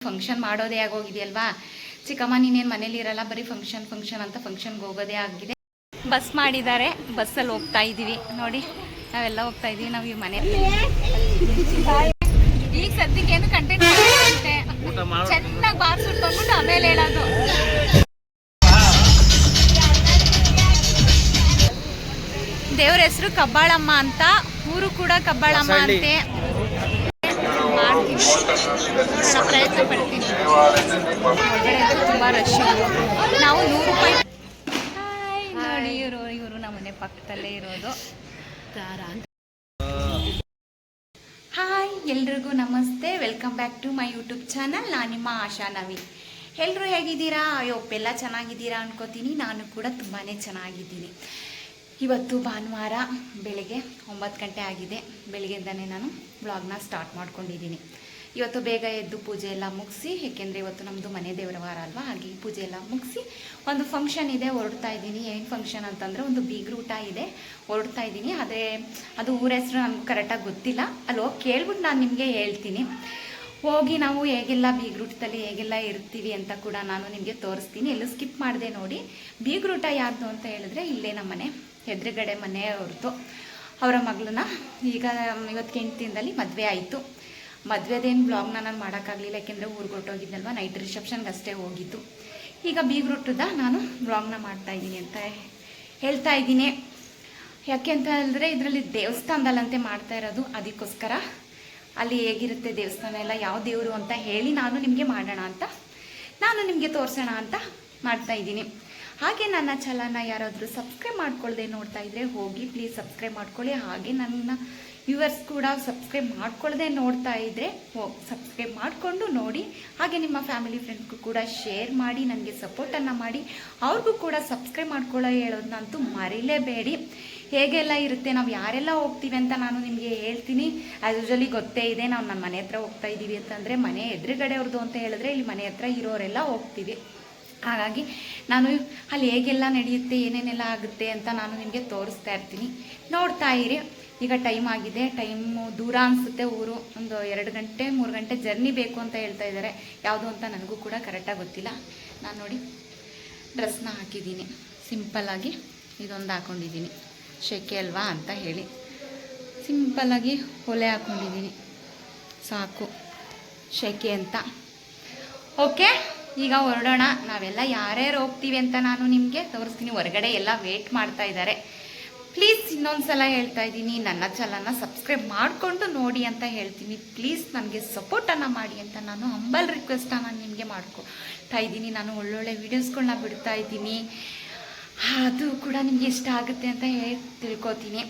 Function ಮಾಡೋದೇ ಆಗೋಗಿದೆಯಲ್ವಾ. ಚಿಕ್ಕಮ್ಮ ನೀನೇನು ಮನೇಲಿ ಇರಲ್ಲ, ಬರೀ ಫಂಕ್ಷನ್ ಅಂತ ಫಂಕ್ಷನ್ಗೆ ಹೋಗೋದೇ ಆಗಿದೆ. ಬಸ್ ಮಾಡಿದ್ದಾರೆ, ಬಸ್ಸಲ್ಲಿ ಹೋಗ್ತಾ ಇದ್ದೀವಿ ನೋಡಿ. ನಾವೆಲ್ಲ ಹೋಗ್ತಾ ಇದ್ದೀವಿ. ನಾವು ಈ ಮನೆ ಈಗ ಸದ್ಯಕ್ಕೆ ಏನು ಕಂಟೆಂಟ್ ಮಾಡುತ್ತೆ, ಚೆನ್ನಾಗಿ ಬಾರ್ ಸುಟ್ಕೊಂಡ್ಬಿಟ್ಟು ಆಮೇಲೆ ಹೇಳೋದು. ದೇವ್ರ ಹೆಸರು ಕಬ್ಬಾಳಮ್ಮ ಅಂತ, ಊರು ಕೂಡ ಕಬ್ಬಾಳಮ್ಮ ಅಂತೆ. ಮಾಡ್ತೀನಿ, ಪ್ರಯತ್ನ ಪಡ್ತೀನಿ. ಹೊರಗಡೆ ತುಂಬ ರಶ್. ನಾವು 100 ರೂಪಾಯಿ ನೋಡಿ. ಇವರು ನಮ್ಮ ಮನೆ ಪಕ್ಕದಲ್ಲೇ ಇರೋದು. ಹಾಯ್, ಎಲ್ರಿಗೂ ನಮಸ್ತೆ. Welcome back to my YouTube channel. ನಾನು ನಿಮ್ಮ ಆಶಾ ನವೀನ್. ಎಲ್ಲರೂ ಹೇಗಿದ್ದೀರಾ? ಎಲ್ಲ ಚೆನ್ನಾಗಿದ್ದೀರಾ ಅನ್ಕೋತೀನಿ. ನಾನು ಕೂಡ ತುಂಬಾ ಚೆನ್ನಾಗಿದ್ದೀನಿ. ಇವತ್ತು ಭಾನುವಾರ ಬೆಳಗ್ಗೆ 9 ಗಂಟೆ ಆಗಿದೆ. ಬೆಳಗ್ಗೆಯಿಂದನೇ ನಾನು ಬ್ಲಾಗ್ನ ಸ್ಟಾರ್ಟ್ ಮಾಡ್ಕೊಂಡಿದ್ದೀನಿ. ಇವತ್ತು ಬೇಗ ಎದ್ದು ಪೂಜೆ ಎಲ್ಲ ಮುಗಿಸಿ, ಏಕೆಂದರೆ ಇವತ್ತು ನಮ್ಮದು ಮನೆ ದೇವರ ವಾರ ಅಲ್ವಾ, ಹಾಗೆ ಪೂಜೆ ಎಲ್ಲ ಮುಗಿಸಿ ಒಂದು ಫಂಕ್ಷನ್ ಇದೆ, ಹೊರಡ್ತಾ ಇದ್ದೀನಿ. ಏನು ಫಂಕ್ಷನ್ ಅಂತಂದರೆ ಒಂದು ಬೀಗ್ರೂಟ ಇದೆ, ಹೊರಡ್ತಾ ಇದ್ದೀನಿ. ಆದರೆ ಅದು ಊರ ಹೆಸರು ನನಗೆ ಕರೆಕ್ಟಾಗಿ ಗೊತ್ತಿಲ್ಲ. ಅಲ್ಲಿ ಹೋಗಿ ಕೇಳ್ಬಿಟ್ಟು ನಾನು ನಿಮಗೆ ಹೇಳ್ತೀನಿ. ಹೋಗಿ ನಾವು ಹೇಗೆಲ್ಲ ಬೀಗ್ರೂಟದಲ್ಲಿ ಹೇಗೆಲ್ಲ ಇರ್ತೀವಿ ಅಂತ ಕೂಡ ನಾನು ನಿಮಗೆ ತೋರಿಸ್ತೀನಿ. ಎಲ್ಲೂ ಸ್ಕಿಪ್ ಮಾಡಿದೆ ನೋಡಿ. ಬೀಗ್ರೂಟ ಯಾರ್ದು ಅಂತ ಹೇಳಿದ್ರೆ ಇಲ್ಲೇ ನಮ್ಮ ಮನೆ ಎದುರುಗಡೆ ಮನೆಯವ್ರದ್ದು. ಅವರ ಮಗಳನ್ನ ಈಗ ಇವತ್ತು 8 ದಿನದಲ್ಲಿ ಮದುವೆ ಆಯಿತು. ಮದುವೆದೇನು ಬ್ಲಾಗ್ನ ನಾನು ಮಾಡೋಕ್ಕಾಗಲಿಲ್ಲ, ಯಾಕೆಂದರೆ ಊರಿಗೆ ಹೊರಟೋಗಿದ್ದಲ್ವ, ನೈಟ್ ರಿಸೆಪ್ಷನ್ಗೆ ಅಷ್ಟೇ ಹೋಗಿದ್ದು. ಈಗ ಬೀಗ್ರೂಟದ ನಾನು ಬ್ಲಾಗ್ನ ಮಾಡ್ತಾಯಿದ್ದೀನಿ ಅಂತ ಹೇಳ್ತಾ ಇದ್ದೀನಿ. ಯಾಕೆ ಅಂತ ಹೇಳಿದ್ರೆ ಇದರಲ್ಲಿ ದೇವಸ್ಥಾನದಲ್ಲಂತೆ ಮಾಡ್ತಾ ಇರೋದು, ಅದಕ್ಕೋಸ್ಕರ ಅಲ್ಲಿ ಹೇಗಿರುತ್ತೆ ದೇವಸ್ಥಾನ ಎಲ್ಲ, ಯಾವ ದೇವರು ಅಂತ ಹೇಳಿ ನಾನು ನಿಮಗೆ ಮಾಡೋಣ ಅಂತ, ನಾನು ನಿಮಗೆ ತೋರಿಸೋಣ ಅಂತ ಮಾಡ್ತಾಯಿದ್ದೀನಿ. ಹಾಗೆ ನನ್ನ ಚಾನಲ್ನ ಯಾರಾದರೂ ಸಬ್ಸ್ಕ್ರೈಬ್ ಮಾಡ್ಕೊಳ್ಳದೆ ನೋಡ್ತಾ ಇದ್ದರೆ ಹೋಗಿ ಪ್ಲೀಸ್ ಸಬ್ಸ್ಕ್ರೈಬ್ ಮಾಡ್ಕೊಳ್ಳಿ. ಹಾಗೆ ನನ್ನ ವ್ಯೂವರ್ಸ್ ಕೂಡ ಸಬ್ಸ್ಕ್ರೈಬ್ ಮಾಡ್ಕೊಳ್ಳದೆ ನೋಡ್ತಾ ಇದ್ದರೆ ಸಬ್ಸ್ಕ್ರೈಬ್ ಮಾಡಿಕೊಂಡು ನೋಡಿ. ಹಾಗೆ ನಿಮ್ಮ ಫ್ಯಾಮಿಲಿ ಫ್ರೆಂಡ್ಸ್ಗೂ ಕೂಡ ಶೇರ್ ಮಾಡಿ, ನನಗೆ ಸಪೋರ್ಟನ್ನು ಮಾಡಿ. ಅವ್ರಿಗೂ ಕೂಡ ಸಬ್ಸ್ಕ್ರೈಬ್ ಮಾಡ್ಕೊಳ್ಳೋ ಹೇಳೋದನ್ನಂತೂ ಮರಿಲೇಬೇಡಿ. ಹೇಗೆಲ್ಲ ಇರುತ್ತೆ, ನಾವು ಯಾರೆಲ್ಲ ಹೋಗ್ತೀವಿ ಅಂತ ನಾನು ನಿಮಗೆ ಹೇಳ್ತೀನಿ. ಆ್ಯಸ್ ಯೂಶಲಿ ಗೊತ್ತೇ ಇದೆ, ನಾವು ನನ್ನ ಮನೆ ಹತ್ರ ಹೋಗ್ತಾ ಇದ್ದೀವಿ ಅಂತಂದರೆ ಮನೆ ಎದುರುಗಡೆ ಅವ್ರದ್ದು ಅಂತ ಹೇಳಿದ್ರೆ ಇಲ್ಲಿ ಮನೆ ಹತ್ರ ಇರೋರೆಲ್ಲ ಹೋಗ್ತೀವಿ. ಹಾಗಾಗಿ ನಾನು ಅಲ್ಲಿ ಹೇಗೆಲ್ಲ ನಡೆಯುತ್ತೆ, ಏನೇನೆಲ್ಲ ಆಗುತ್ತೆ ಅಂತ ನಾನು ನಿಮಗೆ ತೋರಿಸ್ತಾ ಇರ್ತೀನಿ. ನೋಡ್ತಾ ಇರಿ. ಈಗ ಟೈಮ್ ಆಗಿದೆ, ಟೈಮು ದೂರ ಅನಿಸುತ್ತೆ ಊರು. ಒಂದು 2 ಗಂಟೆ 3 ಗಂಟೆ ಜರ್ನಿ ಬೇಕು ಅಂತ ಹೇಳ್ತಾ ಇದ್ದಾರೆ. ಯಾವುದು ಅಂತ ನನಗೂ ಕೂಡ ಕರೆಕ್ಟಾಗಿ ಗೊತ್ತಿಲ್ಲ. ನಾನು ನೋಡಿ ಡ್ರೆಸ್ನ ಹಾಕಿದ್ದೀನಿ, ಸಿಂಪಲ್ಲಾಗಿ ಇದೊಂದು ಹಾಕ್ಕೊಂಡಿದ್ದೀನಿ. ಶೆಕೆ ಅಲ್ವಾ ಅಂತ ಹೇಳಿ ಸಿಂಪಲ್ಲಾಗಿ ಹೊಲೆ ಹಾಕ್ಕೊಂಡಿದ್ದೀನಿ, ಸಾಕು ಶೆಕೆ ಅಂತ. ಓಕೆ, ಈಗ ಹೊರಡೋಣ. ನಾವೆಲ್ಲ ಯಾರ್ಯಾರು ಹೋಗ್ತೀವಿ ಅಂತ ನಾನು ನಿಮಗೆ ತೋರಿಸ್ತೀನಿ. ಹೊರಗಡೆ ಎಲ್ಲ ವೇಟ್ ಮಾಡ್ತಾ ಇದ್ದಾರೆ. ಪ್ಲೀಸ್ ಇನ್ನೊಂದು ಸಲ ಹೇಳ್ತಾ ಇದ್ದೀನಿ, ನನ್ನ ಚಾನಲ್ನ ಸಬ್ಸ್ಕ್ರೈಬ್ ಮಾಡಿಕೊಂಡು ನೋಡಿ ಅಂತ ಹೇಳ್ತೀನಿ. ಪ್ಲೀಸ್ ನನಗೆ ಸಪೋರ್ಟನ್ನು ಮಾಡಿ ಅಂತ ನಾನು ಹಂಬಲ್ ರಿಕ್ವೆಸ್ಟನ್ನು ನಾನು ನಿಮಗೆ ಮಾಡ್ಕೊತಾ ಇದ್ದೀನಿ. ನಾನು ಒಳ್ಳೊಳ್ಳೆ ವೀಡಿಯೋಸ್ಗಳನ್ನ ಬಿಡ್ತಾ ಇದ್ದೀನಿ, ಅದು ಕೂಡ ನಿಮಗೆ ಇಷ್ಟ ಆಗುತ್ತೆ ಅಂತ ತಿಳ್ಕೊತೀನಿ.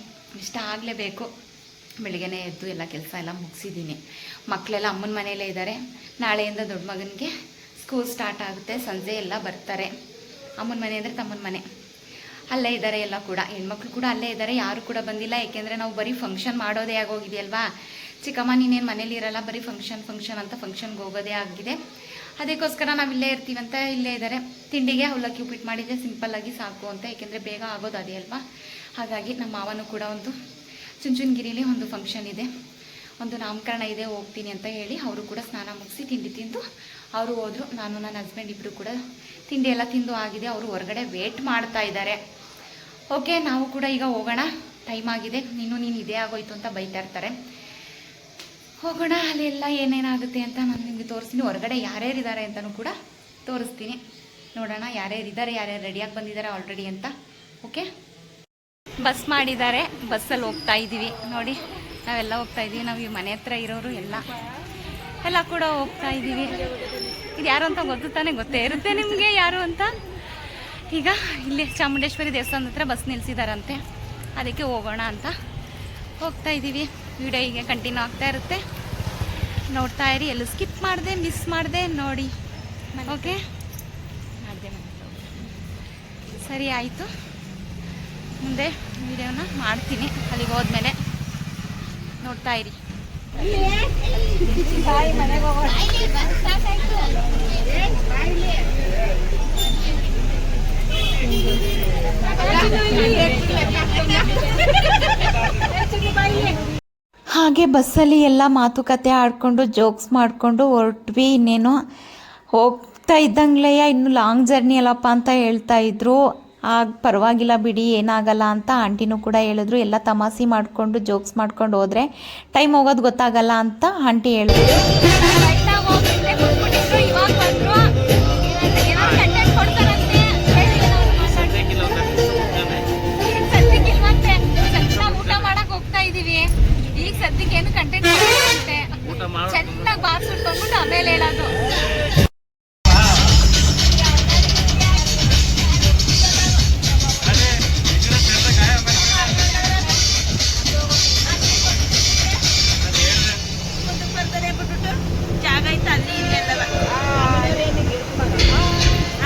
ಇಷ್ಟ ಆಗಲೇಬೇಕು. ಬೆಳಗ್ಗೆನೇ ಎದ್ದು ಎಲ್ಲ ಕೆಲಸ ಎಲ್ಲ ಮುಗಿಸಿದ್ದೀನಿ. ಮಕ್ಕಳೆಲ್ಲ ಅಮ್ಮನ ಮನೆಯಲ್ಲೇ ಇದ್ದಾರೆ. ನಾಳೆಯಿಂದ ದೊಡ್ಡ ಮಗನಿಗೆ ಸ್ಕೂಲ್ ಸ್ಟಾರ್ಟ್ ಆಗುತ್ತೆ. ಸಂಜೆ ಎಲ್ಲ ಬರ್ತಾರೆ. ಅಮ್ಮನ ಮನೆ ಅಂದರೆ ತಮ್ಮನ ಮನೆ, ಅಲ್ಲೇ ಇದ್ದಾರೆ. ಎಲ್ಲ ಕೂಡ ಹೆಣ್ಮಕ್ಳು ಕೂಡ ಅಲ್ಲೇ ಇದ್ದಾರೆ. ಯಾರು ಕೂಡ ಬಂದಿಲ್ಲ, ಏಕೆಂದರೆ ನಾವು ಬರೀ ಫಂಕ್ಷನ್ ಮಾಡೋದೇ ಆಗೋಗಿದೆಯಲ್ವಾ. ಚಿಕ್ಕಮ್ಮ ನೀನೇನು ಮನೇಲಿ ಇರಲ್ಲ, ಬರೀ ಫಂಕ್ಷನ್ ಅಂತ ಫಂಕ್ಷನ್ಗೆ ಹೋಗೋದೇ ಆಗಿದೆ. ಅದಕ್ಕೋಸ್ಕರ ನಾವು ಇಲ್ಲೇ ಇರ್ತೀವಿ ಅಂತ ಇಲ್ಲೇ ಇದ್ದಾರೆ. ತಿಂಡಿಗೆ ಅವಲಕ್ಕಿ ಉಪ್ಪಿಟ್ಟು ಮಾಡಿದರೆ ಸಿಂಪಲ್ಲಾಗಿ ಸಾಕು ಅಂತ, ಏಕೆಂದರೆ ಬೇಗ ಆಗೋದು ಅದೇ ಅಲ್ವಾ. ಹಾಗಾಗಿ ನಮ್ಮ ಮಾವನು ಕೂಡ ಒಂದು ಚುಂಚನಗಿರಿಲಿ ಒಂದು ಫಂಕ್ಷನ್ ಇದೆ, ಒಂದು ನಾಮಕರಣ ಇದೆ, ಹೋಗ್ತೀನಿ ಅಂತ ಹೇಳಿ ಅವರು ಕೂಡ ಸ್ನಾನ ಮುಗಿಸಿ ತಿಂಡಿ ತಿಂದು ಅವರು ಹೋದರು. ನಾನು ನನ್ನ ಹಸ್ಬೆಂಡ್ ಇಬ್ಬರು ಕೂಡ ತಿಂಡಿ ಎಲ್ಲ ತಿಂದು ಆಗಿದೆ. ಅವರು ಹೊರಗಡೆ ವೇಟ್ ಮಾಡ್ತಾ ಇದ್ದಾರೆ. ಓಕೆ, ನಾವು ಕೂಡ ಈಗ ಹೋಗೋಣ. ಟೈಮ್ ಆಗಿದೆ, ನೀನು ಇದೇ ಆಗೋಯ್ತು ಅಂತ ಬೈತಾ ಇರ್ತಾರೆ. ಹೋಗೋಣ. ಅಲ್ಲೆಲ್ಲ ಏನೇನಾಗುತ್ತೆ ಅಂತ ನಾನು ನಿಮಗೆ ತೋರಿಸ್ತೀನಿ. ಹೊರಗಡೆ ಯಾರ್ಯಾರಿದ್ದಾರೆ ಅಂತಲೂ ಕೂಡ ತೋರಿಸ್ತೀನಿ. ನೋಡೋಣ ಯಾರ್ಯಾರಿದ್ದಾರೆ, ಯಾರ್ಯಾರು ರೆಡಿಯಾಗಿ ಬಂದಿದ್ದಾರೆ ಆಲ್ರೆಡಿ ಅಂತ. ಓಕೆ, ಬಸ್ ಮಾಡಿದ್ದಾರೆ, ಬಸ್ಸಲ್ಲಿ ಹೋಗ್ತಾ ಇದ್ದೀವಿ ನೋಡಿ. ನಾವೆಲ್ಲ ಹೋಗ್ತಾ ಇದ್ದೀವಿ. ನಾವು ಈ ಮನೆ ಹತ್ರ ಇರೋರು ಎಲ್ಲ ಕೂಡ ಹೋಗ್ತಾ ಇದ್ದೀವಿ. ಇದು ಯಾರು ಅಂತ ಗೊತ್ತೇ ಇರುತ್ತೆ ನಿಮಗೆ ಯಾರು ಅಂತ. ಈಗ ಇಲ್ಲಿ ಚಾಮುಂಡೇಶ್ವರಿ ದೇವಸ್ಥಾನದ ಹತ್ರ ಬಸ್ ನಿಲ್ಲಿಸಿದಾರಂತೆ, ಅದಕ್ಕೆ ಹೋಗೋಣ ಅಂತ ಹೋಗ್ತಾ ಇದ್ದೀವಿ. ವಿಡಿಯೋ ಹೀಗೆ ಕಂಟಿನ್ಯೂ ಆಗ್ತಾ ಇರುತ್ತೆ, ನೋಡ್ತಾ ಇರಿ. ಎಲ್ಲೂ ಸ್ಕಿಪ್ ಮಾಡಿದೆ, ಮಿಸ್ ಮಾಡಿದೆ ನೋಡಿ. ಓಕೆ, ಮಾಡಿದೆ ಸರಿ, ಆಯಿತು. ಮುಂದೆ ವಿಡಿಯೋನ ಮಾಡ್ತೀನಿ ಅಲ್ಲಿಗೆ ಹೋದ್ಮೇಲೆ. ನೋಡ್ತಾ ಇರಿ. ಮನೆಗೆ ಹೋಗೋಣ. ಹಾಗೆ ಬಸ್ಸಲ್ಲಿ ಎಲ್ಲ ಮಾತುಕತೆ ಆಡಿಕೊಂಡು ಜೋಕ್ಸ್ ಮಾಡಿಕೊಂಡು ಹೊರಟ್ವಿ. ಇನ್ನೇನು ಹೋಗ್ತಾ ಇದ್ದಂಗ್ಲೇ ಇನ್ನು ಲಾಂಗ್ ಜರ್ನಿ ಅಲ್ಲಪ್ಪ ಅಂತ ಹೇಳ್ತಾ ಇದ್ರು. ಆಗ ಪರವಾಗಿಲ್ಲ ಬಿಡಿ ಏನಾಗಲ್ಲ ಅಂತ ಆಂಟಿನೂ ಕೂಡ ಹೇಳಿದ್ರು. ಎಲ್ಲ ತಮಾಷೆ ಮಾಡಿಕೊಂಡು ಜೋಕ್ಸ್ ಮಾಡ್ಕೊಂಡು ಹೋದರೆ ಟೈಮ್ ಹೋಗೋದು ಗೊತ್ತಾಗಲ್ಲ ಅಂತ ಆಂಟಿ ಹೇಳಿದ್ರು. ಈಗ ಸದ್ಯಕ್ಕೆ ಏನು ಕಂಟೆಂಟ್ ಚೆನ್ನಾಗಿ ಬಾರ್ಸ್ಬಿಟ್ಟು ಆಮೇಲೆ ಹೇಳೋದು. ಜಾಗ ಐತೆ ಅಲ್ಲಿ ಇಲ್ಲೆಲ್ಲ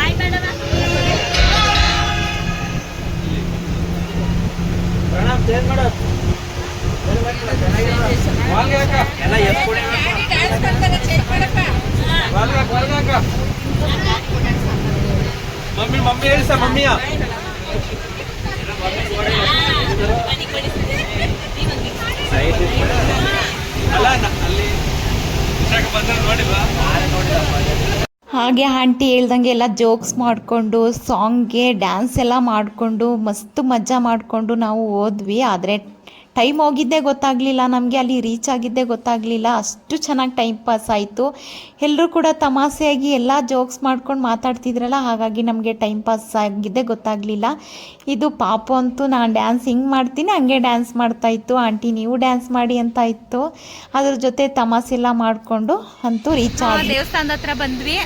ಆಯ್ ಮೇಡಮ ಮಮ್ಮಿ ಮಮ್ಮಿ ಹೇಳಿ ಸರ್ ಮಮ್ಮಿಯ ಅಲ್ಲ ಅಲ್ಲಿ ನೋಡಿಲ್ವಾ? ಹಾಗೆ ಆಂಟಿ ಹೇಳ್ದಂಗೆ ಎಲ್ಲ ಜೋಕ್ಸ್ ಮಾಡಿಕೊಂಡು ಸಾಂಗ್ಗೆ ಡ್ಯಾನ್ಸ್ ಎಲ್ಲ ಮಾಡಿಕೊಂಡು ಮಸ್ತ್ ಮಜಾ ಮಾಡಿಕೊಂಡು ನಾವು ಹೋದ್ವಿ. ಆದರೆ ಟೈಮ್ ಹೋಗಿದ್ದೇ ಗೊತ್ತಾಗಲಿಲ್ಲ, ನಮಗೆ ಅಲ್ಲಿ ರೀಚ್ ಆಗಿದ್ದೇ ಗೊತ್ತಾಗಲಿಲ್ಲ. ಅಷ್ಟು ಚೆನ್ನಾಗಿ ಟೈಮ್ ಪಾಸ್ ಆಯಿತು. ಎಲ್ಲರೂ ಕೂಡ ತಮಾಷೆಯಾಗಿ ಎಲ್ಲ ಜೋಕ್ಸ್ ಮಾಡ್ಕೊಂಡು ಮಾತಾಡ್ತಿದ್ರಲ್ಲ, ಹಾಗಾಗಿ ನಮಗೆ ಟೈಮ್ ಪಾಸ್ ಆಗಿದ್ದೇ ಗೊತ್ತಾಗಲಿಲ್ಲ. ಇದು ಪಾಪು ಅಂತೂ ನಾನು ಡ್ಯಾನ್ಸ್ ಹಿಂಗೆ ಮಾಡ್ತೀನಿ ಹಂಗೆ ಡ್ಯಾನ್ಸ್ ಮಾಡ್ತಾಯಿತ್ತು. ಆಂಟಿ ನೀವು ಡ್ಯಾನ್ಸ್ ಮಾಡಿ ಅಂತ ಇತ್ತು. ಅದ್ರ ಜೊತೆ ತಮಾಷೆ ಎಲ್ಲ ಮಾಡಿಕೊಂಡು ಅಂತೂ ರೀಚ್ ಆಗಿ ದೇವಸ್ಥಾನದ ಹತ್ರ ಬಂದ್ವಿ.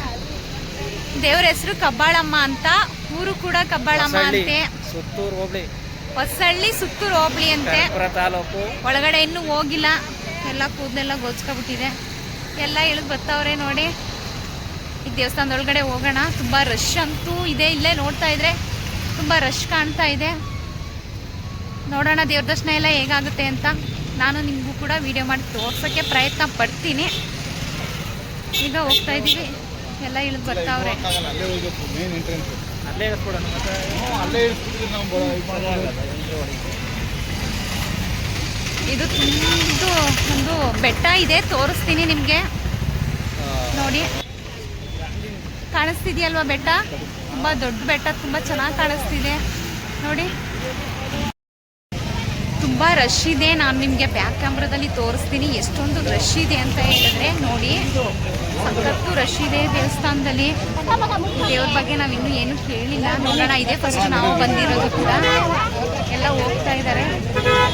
ದೇವ್ರ ಹೆಸರು ಕಬ್ಬಾಳಮ್ಮ ಅಂತ, ಊರು ಕೂಡ ಕಬ್ಬಾಳಮ್ಮ ಅಂತೆ. ಸುತ್ತೂರು ಹೋಬಳಿ ಹೊಸಳ್ಳಿ ಸುತ್ತೂರು ಹೋಬಳಿ ಅಂತೆ. ತಾಲೂಕು. ಒಳಗಡೆ ಇನ್ನೂ ಹೋಗಿಲ್ಲ, ಎಲ್ಲ ಕೂದಲೆಲ್ಲ ಗೋಚ್ಕೊಬಿಟ್ಟಿದೆ. ಎಲ್ಲ ಇಳಿದು ಬರ್ತಾವ್ರೆ ನೋಡಿ. ಈಗ ದೇವಸ್ಥಾನದೊಳಗಡೆ ಹೋಗೋಣ. ತುಂಬ ರಶ್ ಅಂತೂ ಇದೆ, ಇಲ್ಲೇ ನೋಡ್ತಾ ಇದ್ರೆ ತುಂಬ ರಶ್ ಕಾಣ್ತಾ ಇದೆ. ನೋಡೋಣ ದೇವ್ರ ದರ್ಶನ ಎಲ್ಲ ಹೇಗಾಗುತ್ತೆ ಅಂತ. ನಾನು ನಿಮಗೂ ಕೂಡ ವಿಡಿಯೋ ಮಾಡಿ ತೋರ್ಸೋಕ್ಕೆ ಪ್ರಯತ್ನ ಪಡ್ತೀನಿ. ಈಗ ಹೋಗ್ತಾ ಇದ್ದೀವಿ, ಎಲ್ಲ ಇಳಿದು ಬರ್ತಾವ್ರೆ. ಇದು ತುಂಬ ಒಂದು ಬೆಟ್ಟ ಇದೆ, ತೋರಿಸ್ತೀನಿ ನಿಮಗೆ. ನೋಡಿ ಕಾಣಿಸ್ತಿದೆಯಲ್ವಾ ಬೆಟ್ಟ? ತುಂಬ ದೊಡ್ಡ ಬೆಟ್ಟ, ತುಂಬ ಚೆನ್ನಾಗಿ ಕಾಣಿಸ್ತಿದೆ ನೋಡಿ. ತುಂಬ ರಶ್ ಇದೆ. ನಾನು ನಿಮಗೆ ಬ್ಯಾಕ್ ಕ್ಯಾಮ್ರಾದಲ್ಲಿ ತೋರಿಸ್ತೀನಿ ಎಷ್ಟೊಂದು ರಶ್ ಇದೆ ಅಂತ ಹೇಳಿದ್ರೆ. ನೋಡಿ ಸಖತ್ತು ರಶ್ ಇದೆ ದೇವಸ್ಥಾನದಲ್ಲಿ. ದೇವ್ರ ಬಗ್ಗೆ ನಾವು ಇನ್ನೂ ಏನು ಕೇಳಿಲ್ಲ, ನೋಡೋಣ. ಇದೇ ಫಸ್ಟ್ ನಾವು ಬಂದಿರೋದು ಕೂಡ. ಎಲ್ಲ ಹೋಗ್ತಾ ಇದ್ದಾರೆ.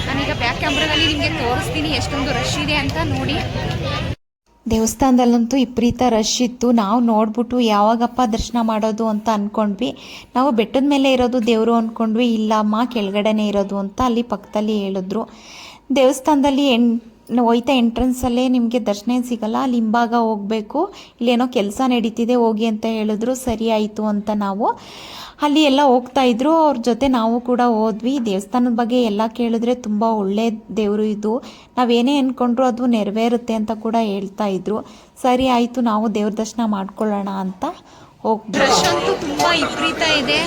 ನಾನೀಗ ಬ್ಯಾಕ್ ಕ್ಯಾಮ್ರಾದಲ್ಲಿ ನಿಮಗೆ ತೋರಿಸ್ತೀನಿ ಎಷ್ಟೊಂದು ರಶ್ ಇದೆ ಅಂತ ನೋಡಿ. ದೇವಸ್ಥಾನದಲ್ಲಂತೂ ವಿಪರೀತ ರಶ್ ಇತ್ತು. ನಾವು ನೋಡ್ಬಿಟ್ಟು ಯಾವಾಗಪ್ಪ ದರ್ಶನ ಮಾಡೋದು ಅಂತ ಅಂದ್ಕೊಂಡ್ವಿ. ನಾವು ಬೆಟ್ಟದ ಮೇಲೆ ಇರೋದು ದೇವರು ಅಂದ್ಕೊಂಡ್ವಿ. ಇಲ್ಲಮ್ಮ ಕೆಳಗಡೆನೇ ಇರೋದು ಅಂತ ಅಲ್ಲಿ ಪಕ್ಕದಲ್ಲಿ ಹೇಳಿದ್ರು. ದೇವಸ್ಥಾನದಲ್ಲಿ ಹೋಯ್ತಾ ಎಂಟ್ರೆನ್ಸಲ್ಲೇ ನಿಮಗೆ ದರ್ಶನ ಸಿಗಲ್ಲ, ಅಲ್ಲಿ ಹಿಂಭಾಗ ಹೋಗಬೇಕು, ಇಲ್ಲೇನೋ ಕೆಲಸ ನಡೀತಿದೆ ಹೋಗಿ ಅಂತ ಹೇಳಿದ್ರು. ಸರಿ ಆಯಿತು ಅಂತ ನಾವು ಅಲ್ಲಿ ಎಲ್ಲ ಹೋಗ್ತಾಯಿದ್ರು. ಅವ್ರ ಜೊತೆ ನಾವು ಕೂಡ ಹೋದ್ವಿ. ದೇವಸ್ಥಾನದ ಬಗ್ಗೆ ಎಲ್ಲ ಕೇಳಿದ್ರೆ ತುಂಬ ಒಳ್ಳೆ ದೇವರು ಇದು, ನಾವೇನೇ ಅಂದ್ಕೊಂಡ್ರು ಅದು ನೆರವೇರುತ್ತೆ ಅಂತ ಕೂಡ ಹೇಳ್ತಾ ಇದ್ರು. ಸರಿ ಆಯಿತು, ನಾವು ದೇವ್ರ ದರ್ಶನ ಮಾಡ್ಕೊಳ್ಳೋಣ ಅಂತ ಹೋಗ್ಬಿಟ್ಟು. ರಶ್ ಅಂತೂ ತುಂಬ ವಿಪರೀತ ಇದೆ.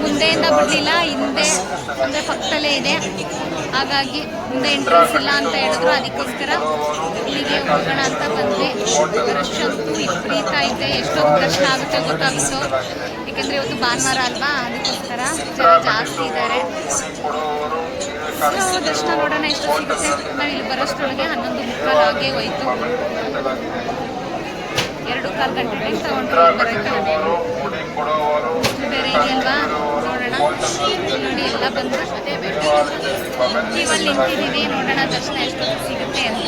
ಮುಂದೆಯಿಂದ ಬಿಡಲಿಲ್ಲ, ಹಿಂದೆ ಅಂದರೆ ಪಕ್ಕದಲ್ಲೇ ಇದೆ. ಹಾಗಾಗಿ ಮುಂದೆ ಎಂಟ್ರೆನ್ಸ್ ಇಲ್ಲ ಅಂತ ಹೇಳಿದ್ರು. ಅದಕ್ಕೋಸ್ಕರ ಇಲ್ಲಿಗೆ ಹೋಗೋಣ ಅಂತ ಬಂದ್ವಿ. ರಶ್ ಅಂತೂ ವಿಪರೀತ ಇದೆ. ಎಷ್ಟೊಂದು ದರ್ಶನ ಆಗುತ್ತೆ ಗೊತ್ತಾಗುತ್ತೋ, ಯಾಕೆಂದರೆ ಇವತ್ತು ಭಾನುವಾರ ಅಲ್ವಾ, ಅದಕ್ಕೋಸ್ಕರ ಜನ ಜಾಸ್ತಿ ಇದ್ದಾರೆ. ದರ್ಶನ ನೋಡೋಣ ಎಷ್ಟು ಸಿಗುತ್ತೆ. ನಾವು ಇಲ್ಲಿ ಬರೋಷ್ಟರೊಳಗೆ 11:15 ಆಗೇ ಹೋಯ್ತು. 2-4 ಗಂಟೆ ಟೈಮ್ ತಗೊಂಡ್ರು ಬರೋಕ್ಕೆ. ಬೇರೆ ಇದೆಯಲ್ವಾ, ನೋಡೋಣ. ನೋಡಿ ಎಲ್ಲ ಬಂದು ಕ್ಯೂವಲ್ಲಿ ನಿಂತಿದ್ದೀವಿ. ನೋಡೋಣ ದರ್ಶನ ಎಷ್ಟೊತ್ತು ಸಿಗುತ್ತೆ ಅಂತ.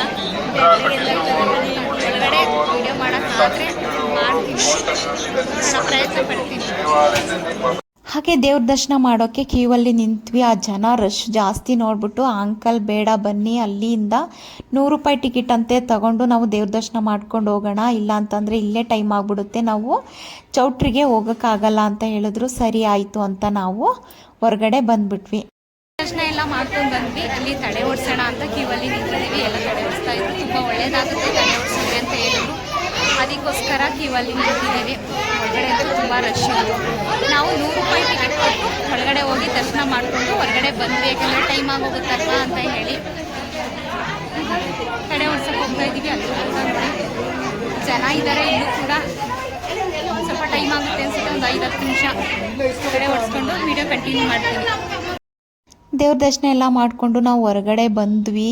ಒಳಗಡೆ ವಿಡಿಯೋ ಮಾಡೋಕ್ಕಾದರೆ ಮಾಡ್ತೀನಿ, ನೋಡೋಣ, ಪ್ರಯತ್ನ ಪಡ್ತೀನಿ. ಹಾಗೆ ದೇವ್ರ ದರ್ಶನ ಮಾಡೋಕ್ಕೆ ಕ್ಯೂವಲ್ಲಿ ನಿಂತ್ವಿ. ಆ ಜನ ರಶ್ ಜಾಸ್ತಿ ನೋಡ್ಬಿಟ್ಟು ಅಂಕಲ್ ಬೇಡ ಬನ್ನಿ, ಅಲ್ಲಿಂದ 100 ರೂಪಾಯಿ ಟಿಕೆಟ್ ಅಂತೆ ತಗೊಂಡು ನಾವು ದೇವ್ರ ದರ್ಶನ ಮಾಡ್ಕೊಂಡು ಹೋಗೋಣ, ಇಲ್ಲ ಅಂತಂದರೆ ಇಲ್ಲೇ ಟೈಮ್ ಆಗಿಬಿಡುತ್ತೆ, ನಾವು ಚೌಟ್ರಿಗೆ ಹೋಗೋಕ್ಕಾಗಲ್ಲ ಅಂತ ಹೇಳಿದ್ರು. ಸರಿ ಆಯಿತು ಅಂತ ನಾವು ಹೊರಗಡೆ ಬಂದ್ಬಿಟ್ವಿ. ದರ್ಶನ ಎಲ್ಲ ಮಾಡ್ಕೊಂಡು ಬಂದ್ವಿ. ಅಲ್ಲಿ ತಡೆ ಓಡಿಸೋಣ ಅಂತ ಕ್ಯೂವಲ್ಲಿ ನಿಂತಿದ್ದೀವಿ. ಎಲ್ಲ ತಡೆ ಓಡಿಸ್ತಾ ಇದ್ರು. ತುಂಬ ಒಳ್ಳೇದಾಗುತ್ತೆ ತಡೆ ಓಡಿಸಿದ್ರೆ ಅಂತ ಹೇಳಿದ್ರು. ಅದಕ್ಕೋಸ್ಕರ ಕ್ಯೂವಲ್ಲಿ ನಿಂತಿದ್ದೀವಿ. ಹೊರಗಡೆ ಅಂತೂ ತುಂಬ ರಶ್ ಇತ್ತು. ನಾವು 100 ರೂಪಾಯಿ ಟಿಕೆಟ್ ಕೊಟ್ಟು ಹೊರಗಡೆ ಹೋಗಿ ದರ್ಶನ ಮಾಡಿಕೊಂಡು ಹೊರಗಡೆ ಬಂದ್ವಿ. ಯಾಕಂದರೆ ಟೈಮ್ ಆಗೋಗುತ್ತಲ್ವ ಅಂತ ಹೇಳಿ. ಕಡೆ ಓಡ್ಸಕ್ಕೆ ಹೋಗ್ತಾ ಇದ್ದೀವಿ. ಅಲ್ಲಿ ಜನ ಇದ್ದಾರೆ ಇಲ್ಲೂ ಕೂಡ. ಸ್ವಲ್ಪ ಟೈಮ್ ಆಗುತ್ತೆ ಅನ್ಸುತ್ತೆ, ಒಂದು 5-10 ನಿಮಿಷ ಕಡೆ ಓಡಿಸ್ಕೊಂಡು ವಿಡಿಯೋ ಕಂಟಿನ್ಯೂ ಮಾಡ್ತೀನಿ. ದೇವ್ರ ದರ್ಶನ ಎಲ್ಲ ಮಾಡಿಕೊಂಡು ನಾವು ಹೊರಗಡೆ ಬಂದ್ವಿ.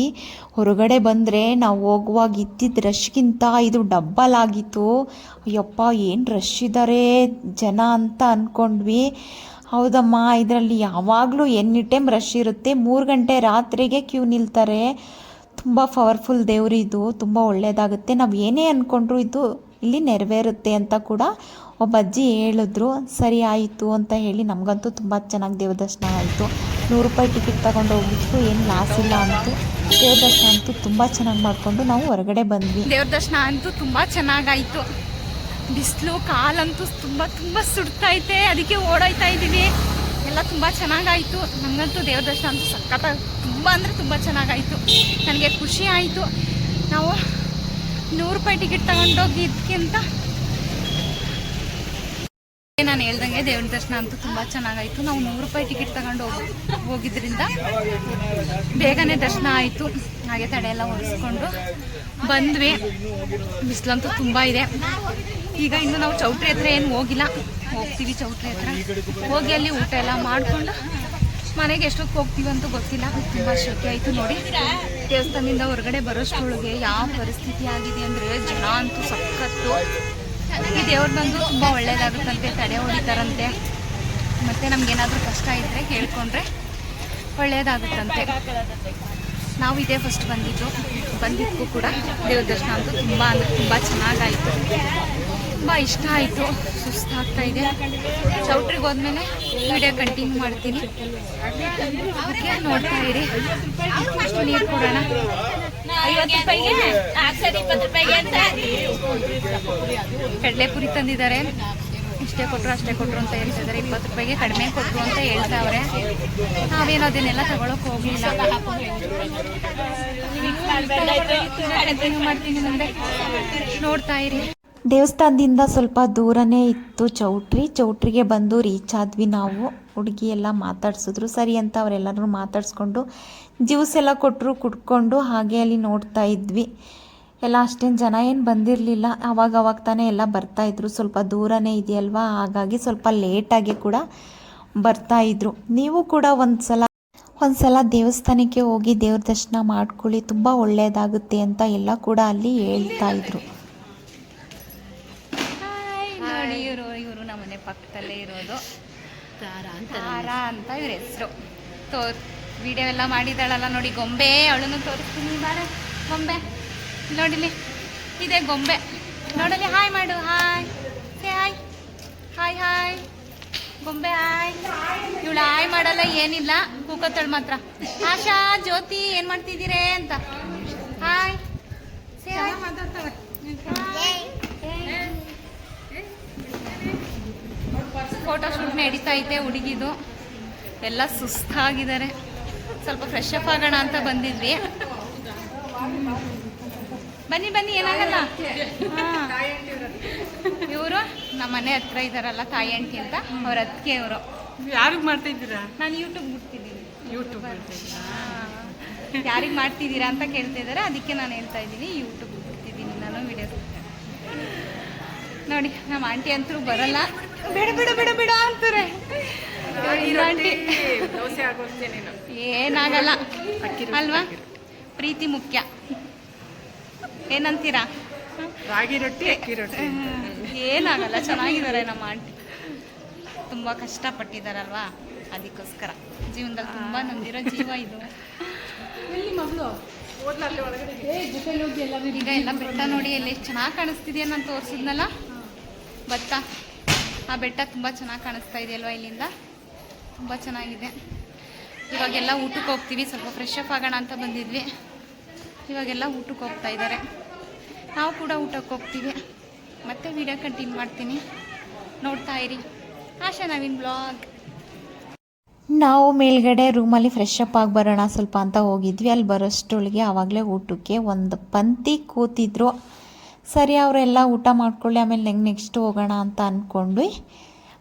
ಹೊರಗಡೆ ಬಂದರೆ ನಾವು ಹೋಗುವಾಗ ಇದ್ದಿದ್ದ ರಶ್ಗಿಂತ ಇದು ಡಬ್ಬಲ್ ಆಗಿತ್ತು. ಅಯ್ಯಪ್ಪ ಏನು ರಶ್ ಇದ್ದಾರೆ ಜನ ಅಂತ ಅಂದ್ಕೊಂಡ್ವಿ. ಹೌದಮ್ಮ, ಇದರಲ್ಲಿ ಯಾವಾಗಲೂ ಎನಿ ಟೈಮ್ ರಶ್ ಇರುತ್ತೆ. 3 ಗಂಟೆ ರಾತ್ರಿಗೆ ಕ್ಯೂ ನಿಲ್ತಾರೆ. ತುಂಬ ಪವರ್ಫುಲ್ ದೇವ್ರು ಇದು, ತುಂಬ ಒಳ್ಳೆಯದಾಗುತ್ತೆ. ನಾವು ಏನೇ ಅಂದ್ಕೊಂಡ್ರು ಇದು ಇಲ್ಲಿ ನೆರವೇರುತ್ತೆ ಅಂತ ಕೂಡ ಒಬ್ಬ ಅಜ್ಜಿ ಹೇಳಿದ್ರು. ಸರಿ ಆಯಿತು ಅಂತ ಹೇಳಿ ನಮಗಂತೂ ತುಂಬ ಚೆನ್ನಾಗಿ ದೇವ್ರ ದರ್ಶನ ಆಯಿತು. 100 ರೂಪಾಯಿ ಟಿಕೆಟ್ ತಗೊಂಡು ಹೋಗಿತ್ತು, ಏನು ಲಾಸ್ ಇಲ್ಲ ಅಂತು. ದೇವ್ರ ದರ್ಶನ ಅಂತೂ ತುಂಬ ಚೆನ್ನಾಗಿ ಮಾಡಿಕೊಂಡು ನಾವು ಹೊರಗಡೆ ಬಂದ್ವಿ. ದೇವ್ರ ದರ್ಶನ ಅಂತೂ ತುಂಬ ಚೆನ್ನಾಗಾಯಿತು. ಬಿಸಿಲು ಕಾಲಂತೂ ತುಂಬ ತುಂಬ ಸುಡ್ತೈತೆ, ಅದಕ್ಕೆ ಓಡೋಯ್ತಾ ಇದ್ದೀವಿ. ಎಲ್ಲ ತುಂಬ ಚೆನ್ನಾಗಾಯಿತು. ನಮಗಂತೂ ದೇವ್ರ ದರ್ಶನ ಅಂತೂ ಸಖತ್ತಾಗಿ ತುಂಬ ಅಂದರೆ ತುಂಬ ಚೆನ್ನಾಗಾಯಿತು. ನನಗೆ ಖುಷಿ ಆಯಿತು. ನಾವು 100 ರೂಪಾಯಿ ಟಿಕೆಟ್ ತಗೊಂಡೋಗಿದ್ದಕ್ಕಿಂತ ನಾನು ಹೇಳ್ದಂಗೆ ದೇವ್ರ ದರ್ಶನ ಅಂತೂ ತುಂಬ ಚೆನ್ನಾಗಾಯಿತು. ನಾವು 100 ರೂಪಾಯಿ ಟಿಕೆಟ್ ತಗೊಂಡು ಹೋಗಿದ್ರಿಂದ ಬೇಗನೆ ದರ್ಶನ ಆಯಿತು. ಹಾಗೆ ತಡೆ ಎಲ್ಲ ಓಡಿಸ್ಕೊಂಡು ಬಂದ್ವಿ. ಬಿಸಿಲಂತೂ ತುಂಬ ಇದೆ. ಈಗ ಇನ್ನು ನಾವು ಚೌಟ್ರಿ ಹತ್ರ ಏನು ಹೋಗಿಲ್ಲ, ಹೋಗ್ತೀವಿ ಚೌಟ್ರಿ ಹತ್ರ. ಹೋಗಿ ಅಲ್ಲಿ ಊಟ ಎಲ್ಲ ಮಾಡಿಕೊಂಡು ಮನೆಗೆ ಎಷ್ಟೊತ್ತಿಗೆ ಹೋಗ್ತೀವಿ ಅಂತೂ ಗೊತ್ತಿಲ್ಲ. ತುಂಬ ಶೆಕೆ ಆಯಿತು ನೋಡಿ. ದೇವಸ್ಥಾನದಿಂದ ಹೊರಗಡೆ ಬರೋಷ್ಟೊಳಗೆ ಯಾವ ಪರಿಸ್ಥಿತಿ ಆಗಿದೆ ಅಂದರೆ ಜನ ಅಂತೂ ಸಖತ್ತು. ಈ ದೇವ್ರು ಬಂದು ತುಂಬ ಒಳ್ಳೇದಾಗುತ್ತಂತೆ, ತಡೆ ಹೊಡಿತಾರಂತೆ. ಮತ್ತು ನಮಗೇನಾದರೂ ಕಷ್ಟ ಇದ್ದರೆ ಕೇಳ್ಕೊಂಡ್ರೆ ಒಳ್ಳೆಯದಾಗುತ್ತಂತೆ. ನಾವು ಇದೇ ಫಸ್ಟ್ ಬಂದಿದ್ದಕ್ಕೂ ಕೂಡ ದೇವ್ರ ದರ್ಶನ ಅಂತೂ ತುಂಬ ಅಂದರೆ ತುಂಬ ಚೆನ್ನಾಗಾಯಿತು. ತುಂಬ ಇಷ್ಟ ಆಯಿತು. ಸುಸ್ತಾಗ್ತಾ ಇದೆ. ಚೌಟ್ರಿಗೆ ಹೋದ್ಮೇಲೆ ವಿಡಿಯೋ ಕಂಟಿನ್ಯೂ ಮಾಡ್ತೀನಿ. ಅದಕ್ಕೆ ನೋಡ್ತಾ ಇರಿ. ಅಷ್ಟು ನೀರು ಕೊಡೋಣ. 50 ರೂಪಾಯಿಗೆ 20 ರೂಪಾಯಿಗೆ ಅಂತ ಕಡಲೆಪುರಿ ತಂದಿದ್ದಾರೆ. ಇಷ್ಟೇ ಕೊಟ್ಟರು ಅಷ್ಟೇ ಕೊಟ್ಟರು ಅಂತ ಹೇಳ್ತಿದ್ದಾರೆ. 20 ರೂಪಾಯಿಗೆ ಕಡಿಮೆ ಕೊಟ್ಟರು ಅಂತ ಹೇಳ್ತಾವ್ರೆ. ನಾವೇನು ಅದನ್ನೆಲ್ಲ ತಗೊಳಕ್ಕೆ ಹೋಗಲಿಲ್ಲ. ಕಂಟಿನ್ಯೂ ಮಾಡ್ತೀನಿ ಮುಂದೆ, ನೋಡ್ತಾ ಇರಿ. ದೇವಸ್ಥಾನದಿಂದ ಸ್ವಲ್ಪ ದೂರನೇ ಇತ್ತು ಚೌಟ್ರಿಗೆ ಬಂದು ರೀಚ್ ಆದ್ವಿ ನಾವು. ಹುಡುಗಿ ಎಲ್ಲ ಮಾತಾಡ್ಸಿದ್ರು. ಸರಿ ಅಂತ ಅವರೆಲ್ಲರೂ ಮಾತಾಡಿಸ್ಕೊಂಡು ಜ್ಯೂಸ್ ಎಲ್ಲ ಕೊಟ್ಟರು, ಕುಡ್ಕೊಂಡು ಹಾಗೆ ಅಲ್ಲಿ ನೋಡ್ತಾ ಇದ್ವಿ. ಎಲ್ಲ ಅಷ್ಟೇನು ಜನ ಏನು ಬಂದಿರಲಿಲ್ಲ. ಅವಾಗ ತಾನೇ ಎಲ್ಲ ಬರ್ತಾಯಿದ್ರು. ಸ್ವಲ್ಪ ದೂರನೇ ಇದೆಯಲ್ವಾ, ಹಾಗಾಗಿ ಸ್ವಲ್ಪ ಲೇಟಾಗಿ ಕೂಡ ಬರ್ತಾಯಿದ್ರು. ನೀವು ಕೂಡ ಒಂದ್ಸಲ ದೇವಸ್ಥಾನಕ್ಕೆ ಹೋಗಿ ದೇವ್ರ ದರ್ಶನ ಮಾಡ್ಕೊಳ್ಳಿ, ತುಂಬ ಒಳ್ಳೆಯದಾಗುತ್ತೆ ಅಂತ ಎಲ್ಲ ಕೂಡ ಅಲ್ಲಿ ಹೇಳ್ತಾಯಿದ್ರು. ನೋಡಿ ಇವರು ನಮ್ಮನೆ ಪಕ್ಕದಲ್ಲೇ ಇರೋದು ತಾರಾ ಅಂತ ಇವ್ರ ಹೆಸರು. ವಿಡಿಯೋ ಎಲ್ಲ ಮಾಡಿದಾಳಲ್ಲ ನೋಡಿ, ಗೊಂಬೆ. ಅವಳನ್ನು ತೋರಿಸ್ತೀನಿ ಬಾರ. ಗೊಂಬೆ ನೋಡಿಲಿ, ಇದೆ ಗೊಂಬೆ. ನೋಡಲಿ, ಹಾಯ್ ಮಾಡು. Hi say hi. Hi hi ಗೊಂಬೆ ಹಾಯ್. ಇವಳು ಹಾಯ್ ಮಾಡಲ್ಲ, ಏನಿಲ್ಲ, ಕೂಕತ್ತಳು ಮಾತ್ರ. ಆಶಾ, ಜ್ಯೋತಿ ಏನು ಮಾಡ್ತಿದ್ದೀರೇ ಅಂತ. Hi say hi. Photo shoot ನಡೀತಾ ಐತೆ ಹುಡುಗಿದು. ಎಲ್ಲ ಸುಸ್ತಾಗಿದ್ದಾರೆ. ಸ್ವಲ್ಪ ಫ್ರೆಶ್ ಅಪ್ ಆಗೋಣ ಅಂತ ಬಂದಿದ್ವಿ. ಬನ್ನಿ ಏನಾಗಲ್ಲ. ಇವರು ನಮ್ಮ ಮನೆ ಹತ್ರ ಇದ್ದಾರಲ್ಲ, ತಾಯಿ ಆಂಟಿ ಅಂತ, ಅವ್ರ ಅದಕ್ಕೆ ಇವರು. ಯಾರಿಗೆ ಮಾಡ್ತಾ ಇದ್ದೀರಾ? ನಾನು ಯೂಟ್ಯೂಬ್ ಬಿಡ್ತಿದ್ದೀನಿ. ಯಾರಿಗೆ ಮಾಡ್ತಿದ್ದೀರಾ ಅಂತ ಕೇಳ್ತಿದ್ದಾರೆ, ಅದಕ್ಕೆ ನಾನು ಹೇಳ್ತಾ ಇದ್ದೀನಿ ಯೂಟ್ಯೂಬ್ ಬಿಡ್ತಿದ್ದೀನಿ ನಾನು ವಿಡಿಯೋ. ನೋಡಿ ನಮ್ಮ ಆಂಟಿ ಅಂತೂ ಬರಲ್ಲ, ಬೇಡ ಅಂತಾರೆ. ಏನಾಗಲ್ಲ ಅಲ್ವಾ, ಪ್ರೀತಿ ಮುಖ್ಯ. ಏನಂತೀರಾ? ರಾಗಿ ರೊಟ್ಟಿ, ಅಕ್ಕಿ ರೊಟ್ಟಿ ಏನಾಗಲ್ಲ. ಚೆನ್ನಾಗಿದ್ದಾರೆ ನಮ್ಮ ಆಂಟಿ. ತುಂಬ ಕಷ್ಟಪಟ್ಟಿದ್ದಾರಲ್ವಾ, ಅದಕ್ಕೋಸ್ಕರ. ಜೀವನದಲ್ಲಿ ತುಂಬ ನಂದಿರೋ ಜೀವ ಇದು. ಈಗ ಎಲ್ಲ ಬೆಟ್ಟ ನೋಡಿ, ಎಲ್ಲಿ ಚೆನ್ನಾಗಿ ಕಾಣಿಸ್ತಿದೆಯಾ ನಾನು ತೋರಿಸಿದ್ನಲ್ಲ ಭತ್ತ. ಆ ಬೆಟ್ಟ ತುಂಬ ಚೆನ್ನಾಗಿ ಕಾಣಿಸ್ತಾ ಇದೆಯಲ್ವಾ, ಇಲ್ಲಿಂದ ತುಂಬ ಚೆನ್ನಾಗಿದೆ. ಇವಾಗೆಲ್ಲ ಊಟಕ್ಕೆ ಹೋಗ್ತೀವಿ. ಸ್ವಲ್ಪ ಫ್ರೆಶ್ ಅಪ್ ಆಗೋಣ ಅಂತ ಬಂದಿದ್ವಿ. ಇವಾಗೆಲ್ಲ ಊಟಕ್ಕೆ ಹೋಗ್ತಾ ಇದ್ದಾರೆ. ನಾವು ಕೂಡ ಊಟಕ್ಕೆ ಹೋಗ್ತೀವಿ. ಮತ್ತೆ ವಿಡಿಯೋ ಕಂಟಿನ್ಯೂ ಮಾಡ್ತೀನಿ, ನೋಡ್ತಾ ಇರಿ. ಆಶಾ ನವೀನ್ ಬ್ಲಾಗ್. ನಾವು ಮೇಲ್ಗಡೆ ರೂಮಲ್ಲಿ ಫ್ರೆಶ್ ಅಪ್ ಆಗಿ ಬರೋಣ ಸ್ವಲ್ಪ ಅಂತ ಹೋಗಿದ್ವಿ. ಅಲ್ಲಿ ಬರೋಷ್ಟೊಳಗೆ ಆವಾಗಲೇ ಊಟಕ್ಕೆ ಒಂದು ಪಂಕ್ತಿ ಕೂತಿದ್ರು. ಸರಿ, ಅವರೆಲ್ಲ ಊಟ ಮಾಡ್ಕೊಳ್ಳಿ, ಆಮೇಲೆ ನೆಕ್ಸ್ಟ್ ಹೋಗೋಣ ಅಂತ ಅಂದ್ಕೊಂಡ್ವಿ.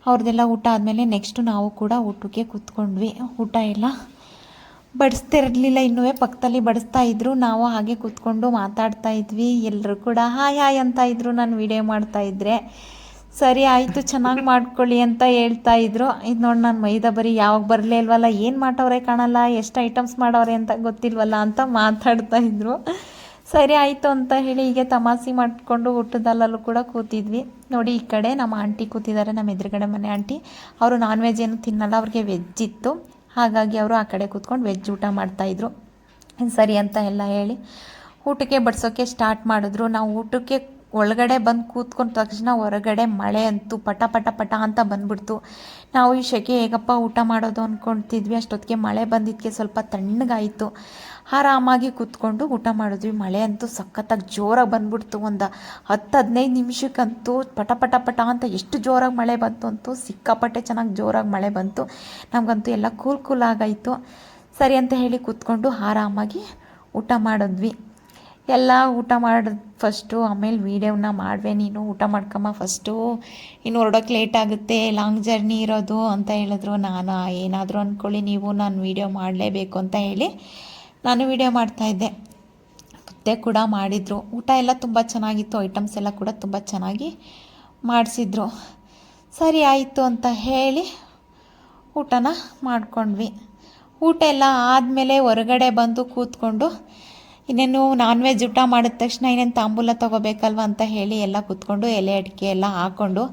ಅವ್ರದ್ದೆಲ್ಲ ಊಟ ಆದಮೇಲೆ ನೆಕ್ಸ್ಟು ನಾವು ಕೂಡ ಊಟಕ್ಕೆ ಕೂತ್ಕೊಂಡ್ವಿ. ಊಟ ಎಲ್ಲ ಬಡಿಸ್ತಿರಲಿಲ್ಲ, ಇನ್ನೂ ಪಕ್ಕದಲ್ಲಿ ಬಡಿಸ್ತಾ ಇದ್ರು. ನಾವು ಹಾಗೆ ಕೂತ್ಕೊಂಡು ಮಾತಾಡ್ತಾ ಇದ್ವಿ. ಎಲ್ಲರೂ ಕೂಡ ಹಾಯ್ ಹಾಯ್ ಅಂತ ಇದ್ರು ನಾನು ವಿಡಿಯೋ ಮಾಡ್ತಾ ಇದ್ದರೆ. ಸರಿ ಆಯಿತು, ಚೆನ್ನಾಗಿ ಮಾಡ್ಕೊಳ್ಳಿ ಅಂತ ಹೇಳ್ತಾ ಇದ್ರು. ಇದು ನೋಡಿ ನಾನು ಮೈದಾ ಬರೀ ಯಾವಾಗ ಬರಲೇ ಇಲ್ವಲ್ಲ, ಏನು ಮಾಡವ್ರೆ ಕಾಣಲ್ಲ, ಎಷ್ಟು ಐಟಮ್ಸ್ ಮಾಡವ್ರೆ ಅಂತ ಗೊತ್ತಿಲ್ವಲ್ಲ ಅಂತ ಮಾತಾಡ್ತಾ ಇದ್ರು. ಸರಿ ಆಯಿತು ಅಂತ ಹೇಳಿ ಹೀಗೆ ತಮಾಷೆ ಮಾಡಿಕೊಂಡು ಊಟದಲ್ಲೂ ಕೂಡ ಕೂತಿದ್ವಿ. ನೋಡಿ ಈ ಕಡೆ ನಮ್ಮ ಆಂಟಿ ಕೂತಿದ್ದಾರೆ, ನಮ್ಮ ಎದುರುಗಡೆ ಮನೆ ಆಂಟಿ. ಅವರು ನಾನ್ ವೆಜ್ ಏನು ತಿನ್ನಲ್ಲ, ಅವ್ರಿಗೆ ವೆಜ್ ಇತ್ತು. ಹಾಗಾಗಿ ಅವರು ಆ ಕಡೆ ಕೂತ್ಕೊಂಡು ವೆಜ್ ಊಟ ಮಾಡ್ತಾಯಿದ್ರು. ಸರಿ ಅಂತ ಎಲ್ಲ ಹೇಳಿ ಊಟಕ್ಕೆ ಬಡಿಸೋಕ್ಕೆ ಸ್ಟಾರ್ಟ್ ಮಾಡಿದ್ರು. ನಾವು ಊಟಕ್ಕೆ ಒಳಗಡೆ ಬಂದು ಕೂತ್ಕೊಂಡ ತಕ್ಷಣ ಹೊರಗಡೆ ಮಳೆ ಅಂತೂ ಪಟ ಪಟ ಪಟ ಅಂತ ಬಂದ್ಬಿಡ್ತು. ನಾವು ಈ ಸೆಕೆ ಹೇಗಪ್ಪ ಊಟ ಮಾಡೋದು ಅಂದ್ಕೊಳ್ತಿದ್ವಿ. ಅಷ್ಟೊತ್ತಿಗೆ ಮಳೆ ಬಂದಿದ್ದಕ್ಕೆ ಸ್ವಲ್ಪ ತಣ್ಣಗಾಯಿತು. ಆರಾಮಾಗಿ ಕೂತ್ಕೊಂಡು ಊಟ ಮಾಡಿದ್ವಿ. ಮಳೆ ಅಂತೂ ಸಖತ್ತಾಗಿ ಜೋರಾಗಿ ಬಂದ್ಬಿಡ್ತು. ಒಂದು 10-15 ನಿಮಿಷಕ್ಕಂತೂ ಪಟ ಪಟ ಪಟ ಅಂತ ಎಷ್ಟು ಜೋರಾಗಿ ಮಳೆ ಬಂತು ಅಂತೂ ಸಿಕ್ಕಾಪಟ್ಟೆ ಚೆನ್ನಾಗಿ ಜೋರಾಗಿ ಮಳೆ ಬಂತು. ನಮಗಂತೂ ಎಲ್ಲ ಕೂಲ್ ಆಗಾಯಿತು. ಸರಿ ಅಂತ ಹೇಳಿ ಕೂತ್ಕೊಂಡು ಆರಾಮಾಗಿ ಊಟ ಮಾಡಿದ್ವಿ. ಎಲ್ಲ ಊಟ ಮಾಡಿದ್ ಫಸ್ಟು, ಆಮೇಲೆ ವೀಡಿಯೋನ ಮಾಡುವೆ, ನೀನು ಊಟ ಮಾಡ್ಕಮ್ಮ ಫಸ್ಟು, ಇನ್ನು ಹೊರಡೋಕ್ಕೆ ಲೇಟ್ ಆಗುತ್ತೆ, ಲಾಂಗ್ ಜರ್ನಿ ಇರೋದು ಅಂತ ಹೇಳಿದ್ರು. ನಾನು ಏನಾದರೂ ಅಂದ್ಕೊಳ್ಳಿ ನೀವು, ನಾನು ವೀಡಿಯೋ ಮಾಡಲೇಬೇಕು ಅಂತ ಹೇಳಿ ನಾನು ವೀಡಿಯೋ ಮಾಡ್ತಾಯಿದ್ದೆ. ಮುದ್ದೆ ಕೂಡ ಮಾಡಿದರು. ಊಟ ಎಲ್ಲ ತುಂಬ ಚೆನ್ನಾಗಿತ್ತು, ಐಟಮ್ಸ್ ಎಲ್ಲ ಕೂಡ ತುಂಬ ಚೆನ್ನಾಗಿ ಮಾಡಿಸಿದ್ರು. ಸರಿ ಆಯಿತು ಅಂತ ಹೇಳಿ ಊಟನ ಮಾಡ್ಕೊಂಡ್ವಿ. ಊಟ ಎಲ್ಲ ಆದಮೇಲೆ ಹೊರಗಡೆ ಬಂದು ಕೂತ್ಕೊಂಡು ಇನ್ನೇನು ನಾನ್ ವೆಜ್ ಊಟ ಮಾಡಿದ ತಕ್ಷಣ ಇನ್ನೇನು ತಾಂಬೂಲ ತೊಗೋಬೇಕಲ್ವ ಅಂತ ಹೇಳಿ ಎಲ್ಲ ಕೂತ್ಕೊಂಡು ಎಲೆ ಅಡಿಕೆ ಎಲ್ಲ ಹಾಕ್ಕೊಂಡು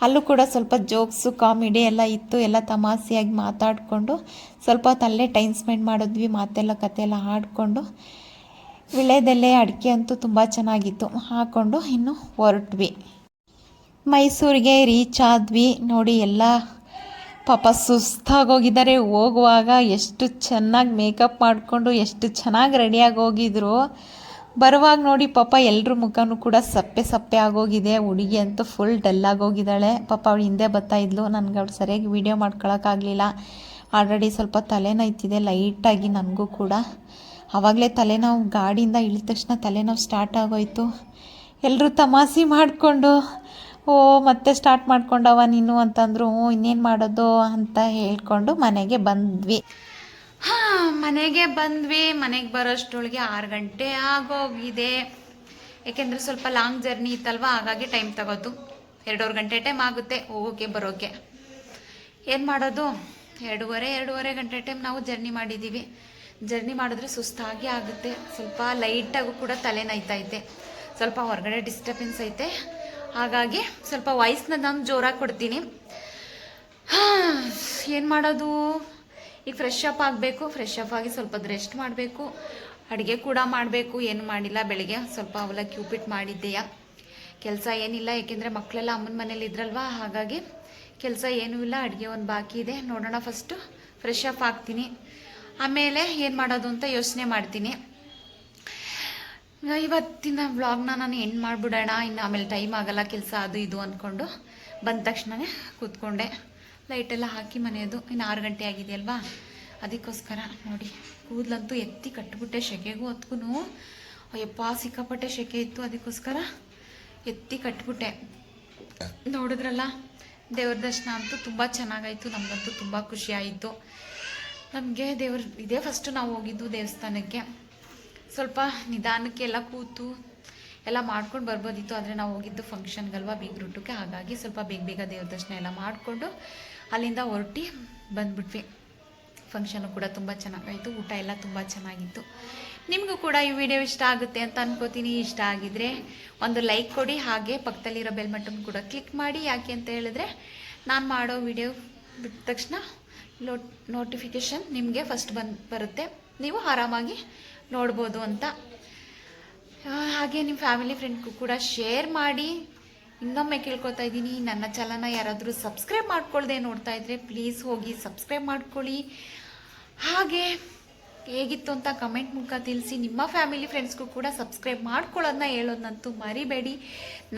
ಅಲ್ಲೂ ಕೂಡ ಸ್ವಲ್ಪ ಜೋಕ್ಸು ಕಾಮಿಡಿ ಎಲ್ಲ ಇತ್ತು. ಎಲ್ಲ ತಮಾಷೆಯಾಗಿ ಮಾತಾಡಿಕೊಂಡು ಸ್ವಲ್ಪ ಹೊತ್ತು ಅಲ್ಲೇ ಟೈಮ್ ಸ್ಪೆಂಡ್ ಮಾಡಿದ್ವಿ. ಮಾತೆಲ್ಲ ಕತೆ ಎಲ್ಲ ಆಡಿಕೊಂಡು ವಿಳ್ಯದೆಲೆ ಅಡಿಕೆ ಅಂತೂ ತುಂಬ ಚೆನ್ನಾಗಿತ್ತು, ಹಾಕ್ಕೊಂಡು ಇನ್ನು ಹೊರಟ್ವಿ. ಮೈಸೂರಿಗೆ ರೀಚ್ ಆದ್ವಿ. ನೋಡಿ ಎಲ್ಲ ಪಾಪ ಸುಸ್ತಾಗೋಗಿದ್ದಾರೆ. ಹೋಗುವಾಗ ಎಷ್ಟು ಚೆನ್ನಾಗಿ ಮೇಕಪ್ ಮಾಡಿಕೊಂಡು ಎಷ್ಟು ಚೆನ್ನಾಗಿ ರೆಡಿಯಾಗಿ ಹೋಗಿದ್ರು. ಬರುವಾಗ ನೋಡಿ ಪಾಪ ಎಲ್ಲರ ಮುಖನೂ ಕೂಡ ಸಪ್ಪೆ ಆಗೋಗಿದೆ. ಹುಡುಗಿ ಅಂತೂ ಫುಲ್ ಡಲ್ಲಾಗೋಗಿದ್ದಾಳೆ. ಪಾಪ ಅವಳು ಹಿಂದೆ ಬರ್ತಾಯಿದ್ಲು. ನನಗೆ ಅವಳು ಸರಿಯಾಗಿ ವೀಡಿಯೋ ಮಾಡ್ಕೊಳಕ್ಕಾಗಲಿಲ್ಲ. ಆಲ್ರೆಡಿ ಸ್ವಲ್ಪ ತಲೆನೋಯ್ತಿದೆ ಲೈಟಾಗಿ ನನಗೂ ಕೂಡ. ಆವಾಗಲೇ ತಲೆನೋವು, ಗಾಡಿಯಿಂದ ಇಳಿದ ತಕ್ಷಣ ತಲೆನೋವು ಸ್ಟಾರ್ಟ್ ಆಗೋಯ್ತು. ಎಲ್ಲರೂ ತಮಾಷೆ ಮಾಡಿಕೊಂಡು ಮತ್ತೆ ಸ್ಟಾರ್ಟ್ ಮಾಡ್ಕೊಂಡವ ನೀನು ಅಂತಂದರು. ಇನ್ನೇನು ಮಾಡೋದು ಅಂತ ಹೇಳ್ಕೊಂಡು ಮನೆಗೆ ಬಂದ್ವಿ. ಮನೆಗೆ ಬರೋಷ್ಟೊಳಗೆ 6 ಗಂಟೆ ಆಗೋಗಿದೆ. ಏಕೆಂದರೆ ಸ್ವಲ್ಪ ಲಾಂಗ್ ಜರ್ನಿ ಇತ್ತಲ್ವ, ಹಾಗಾಗಿ ಟೈಮ್ ತಗೋತು. 2.5 ಗಂಟೆ ಟೈಮ್ ಆಗುತ್ತೆ ಹೋಗೋಕ್ಕೆ ಬರೋಕ್ಕೆ. ಏನು ಮಾಡೋದು, 2.5 ಗಂಟೆ ಟೈಮ್ ನಾವು ಜರ್ನಿ ಮಾಡಿದ್ದೀವಿ. ಜರ್ನಿ ಮಾಡಿದ್ರೆ ಸುಸ್ತಾಗಿ ಆಗುತ್ತೆ. ಸ್ವಲ್ಪ ಲೈಟಾಗೂ ಕೂಡ ತಲೆ ನೋಯ್ತೈತೆ. ಸ್ವಲ್ಪ ಹೊರಗಡೆ ಡಿಸ್ಟರ್ಬೆನ್ಸ್ ಐತೆ, ಹಾಗಾಗಿ ಸ್ವಲ್ಪ ವಾಯ್ಸ್ನ ನಾನು ಜೋರಾಗಿ ಕೊಡ್ತೀನಿ. ಏನು ಮಾಡೋದು, ಈಗ ಫ್ರೆಶ್ ಅಪ್ ಆಗಬೇಕು. ಫ್ರೆಶ್ ಅಪ್ ಆಗಿ ಸ್ವಲ್ಪ ರೆಸ್ಟ್ ಮಾಡಬೇಕು. ಅಡುಗೆ ಕೂಡ ಮಾಡಬೇಕು. ಏನು ಮಾಡಿಲ್ಲ, ಬೆಳಗ್ಗೆ ಸ್ವಲ್ಪ ಅವಲಕ್ಕಿ ಉಪ್ಪಿಟ್ಟು ಮಾಡಿದ್ದೆಯಾ. ಕೆಲಸ ಏನಿಲ್ಲ, ಏಕೆಂದರೆ ಮಕ್ಕಳೆಲ್ಲ ಅಮ್ಮನ ಮನೇಲಿ ಇದ್ರಲ್ವ, ಹಾಗಾಗಿ ಕೆಲಸ ಏನೂ ಇಲ್ಲ. ಅಡುಗೆ ಒಂದು ಬಾಕಿ ಇದೆ, ನೋಡೋಣ. ಫಸ್ಟು ಫ್ರೆಶ್ ಅಪ್ ಆಗ್ತೀನಿ, ಆಮೇಲೆ ಏನು ಮಾಡೋದು ಅಂತ ಯೋಚನೆ ಮಾಡ್ತೀನಿ. ಇವತ್ತಿನ ವ್ಲಾಗ್ನ ನಾನು ಎಂಡ್ ಮಾಡಿಬಿಡೋಣ, ಇನ್ನು ಆಮೇಲೆ ಟೈಮ್ ಆಗೋಲ್ಲ ಕೆಲಸ ಅದು ಇದು ಅಂದ್ಕೊಂಡು ಬಂದ ತಕ್ಷಣವೇ ಕೂತ್ಕೊಂಡೆ. ಲೈಟೆಲ್ಲ ಹಾಕಿ ಮನೆಯದು. ಇನ್ನು 6 ಗಂಟೆ ಆಗಿದೆಯಲ್ವಾ, ಅದಕ್ಕೋಸ್ಕರ ನೋಡಿ ಕೂದಲಂತೂ ಎತ್ತಿ ಕಟ್ಟಿಬಿಟ್ಟೆ. ಸೆಕೆಗೂ ಹೊತ್ಗೂ ಅಯ್ಯಪ್ಪ ಸಿಕ್ಕಾಪಟ್ಟೆ ಸೆಕೆ ಇತ್ತು, ಅದಕ್ಕೋಸ್ಕರ ಎತ್ತಿ ಕಟ್ಟಿಬಿಟ್ಟೆ. ನೋಡಿದ್ರಲ್ಲ, ದೇವ್ರ ದರ್ಶನ ಅಂತೂ ತುಂಬ ಚೆನ್ನಾಗಾಯಿತು. ನಮಗಂತೂ ತುಂಬ ಖುಷಿ ಆಯಿತು. ನಮಗೆ ಇದೇ ಫಸ್ಟು ನಾವು ಹೋಗಿದ್ದು ದೇವಸ್ಥಾನಕ್ಕೆ. ಸ್ವಲ್ಪ ನಿಧಾನಕ್ಕೆ ಎಲ್ಲ ಕೂತು ಎಲ್ಲ ಮಾಡ್ಕೊಂಡು ಬರ್ಬೋದಿತ್ತು, ಆದರೆ ನಾವು ಹೋಗಿದ್ದು ಫಂಕ್ಷನ್ಗಲ್ವ, ಬೀಗ್ರೂಟಕ್ಕೆ. ಹಾಗಾಗಿ ಸ್ವಲ್ಪ ಬೇಗ ದೇವ್ರ ದರ್ಶನ ಎಲ್ಲ ಮಾಡಿಕೊಂಡು ಅಲ್ಲಿಂದ ಹೊರಟಿ ಬಂದ್ಬಿಟ್ವಿ. ಫಂಕ್ಷನು ಕೂಡ ತುಂಬ ಚೆನ್ನಾಗಾಯಿತು. ಊಟ ಎಲ್ಲ ತುಂಬ ಚೆನ್ನಾಗಿತ್ತು. ನಿಮಗೂ ಕೂಡ ಈ ವಿಡಿಯೋ ಇಷ್ಟ ಆಗುತ್ತೆ ಅಂತ ಅನ್ಕೋತೀನಿ. ಇಷ್ಟ ಆಗಿದ್ರೆ ಒಂದು ಲೈಕ್ ಕೊಡಿ, ಹಾಗೆ ಪಕ್ಕದಲ್ಲಿರೋ ಬೆಲ್ ಬಟನ್ ಕೂಡ ಕ್ಲಿಕ್ ಮಾಡಿ. ಯಾಕೆ ಅಂತ ಹೇಳಿದ್ರೆ ನಾನು ಮಾಡೋ ವಿಡಿಯೋ ಬಿಟ್ಟ ತಕ್ಷಣ ನೋಟಿಫಿಕೇಷನ್ ನಿಮಗೆ ಫಸ್ಟ್ ಬರುತ್ತೆ, ನೀವು ಆರಾಮಾಗಿ ನೋಡ್ಬೋದು ಅಂತ. ಹಾಗೆ ನಿಮ್ಮ ಫ್ಯಾಮಿಲಿ ಫ್ರೆಂಡ್ಗೂ ಕೂಡ ಶೇರ್ ಮಾಡಿ. ಇನ್ನೊಮ್ಮೆ ಕೇಳ್ಕೊತಾ ಇದ್ದೀನಿ, ನನ್ನ ಚಾನಲ್ನ ಯಾರಾದರೂ ಸಬ್ಸ್ಕ್ರೈಬ್ ಮಾಡ್ಕೊಳ್ದೆ ನೋಡ್ತಾ ಇದ್ದರೆ ಪ್ಲೀಸ್ ಹೋಗಿ ಸಬ್ಸ್ಕ್ರೈಬ್ ಮಾಡ್ಕೊಳ್ಳಿ. ಹಾಗೆ ಹೇಗಿತ್ತು ಅಂತ ಕಮೆಂಟ್ ಮೂಲಕ ತಿಳಿಸಿ. ನಿಮ್ಮ ಫ್ಯಾಮಿಲಿ ಫ್ರೆಂಡ್ಸ್ಗೂ ಕೂಡ ಸಬ್ಸ್ಕ್ರೈಬ್ ಮಾಡ್ಕೊಳ್ಳೋದನ್ನ ಹೇಳೋದಂತೂ ಮರಿಬೇಡಿ.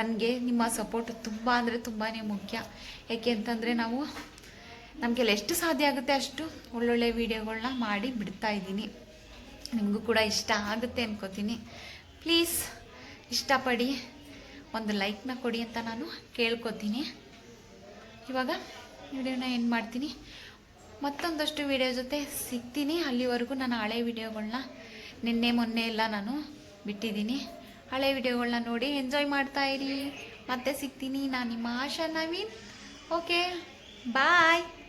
ನನಗೆ ನಿಮ್ಮ ಸಪೋರ್ಟ್ ತುಂಬ ಅಂದರೆ ತುಂಬಾ ಮುಖ್ಯ. ಏಕೆ ಅಂತಂದರೆ ನಮಗೆಲ್ಲ ಎಷ್ಟು ಸಾಧ್ಯ ಆಗುತ್ತೆ ಅಷ್ಟು ಒಳ್ಳೊಳ್ಳೆ ವೀಡಿಯೋಗಳನ್ನ ಮಾಡಿ ಬಿಡ್ತಾ ಇದ್ದೀನಿ. ನಿಮಗೂ ಕೂಡ ಇಷ್ಟ ಆಗುತ್ತೆ ಅನ್ಕೋತೀನಿ. ಪ್ಲೀಸ್ ಇಷ್ಟಪಡಿ ಒಂದು ಲೈಕ್ನ ಕೊಡಿ ಅಂತ ನಾನು ಕೇಳ್ಕೊತೀನಿ. ಇವಾಗ ವಿಡಿಯೋನ ಎಂಡ್ ಮಾಡ್ತೀನಿ. ಮತ್ತೊಂದಷ್ಟು ವಿಡಿಯೋ ಜೊತೆ ಸಿಗ್ತೀನಿ. ಅಲ್ಲಿವರೆಗೂ ನಾನು ಹಳೆ ವಿಡಿಯೋಗಳನ್ನ ನಿನ್ನೆ ಮೊನ್ನೆ ಎಲ್ಲ ನಾನು ಬಿಟ್ಟಿದ್ದೀನಿ. ಹಳೆ ವಿಡಿಯೋಗಳನ್ನ ನೋಡಿ ಎಂಜಾಯ್ ಮಾಡ್ತಾ ಇರಿ. ಮತ್ತೆ ಸಿಗ್ತೀನಿ. ನಾನು ನಿಮ್ಮ ಆಶಾ ನವೀನ್. Okay bye.